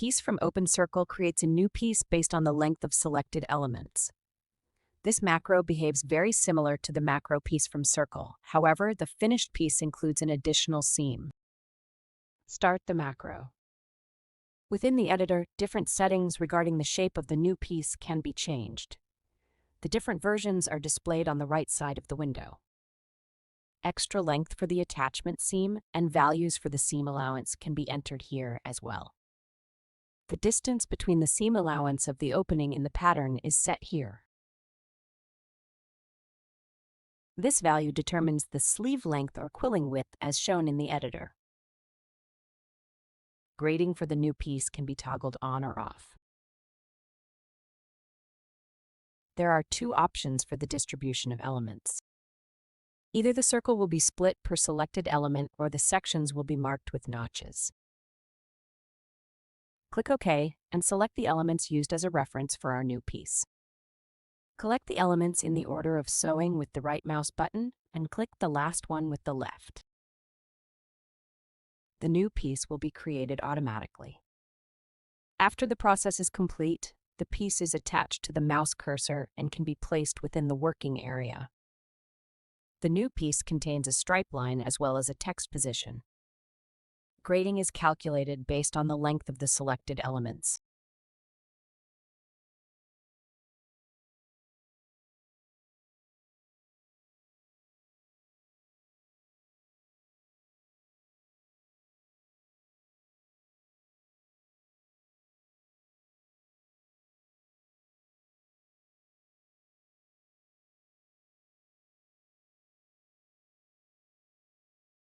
piece from Open Circle creates a new piece based on the length of selected elements. This macro behaves very similar to the macro piece from Circle. However, the finished piece includes an additional seam. Start the macro. Within the editor, different settings regarding the shape of the new piece can be changed. The different versions are displayed on the right side of the window. Extra length for the attachment seam and values for the seam allowance can be entered here as well. The distance between the seam allowance of the opening in the pattern is set here. This value determines the sleeve length or quilling width as shown in the editor. Grading for the new piece can be toggled on or off. There are two options for the distribution of elements. Either the circle will be split per selected element or the sections will be marked with notches. Click OK and select the elements used as a reference for our new piece. Collect the elements in the order of sewing with the right mouse button and click the last one with the left. The new piece will be created automatically. After the process is complete, the piece is attached to the mouse cursor and can be placed within the working area. The new piece contains a stripe line as well as a text position. Grading is calculated based on the length of the selected elements.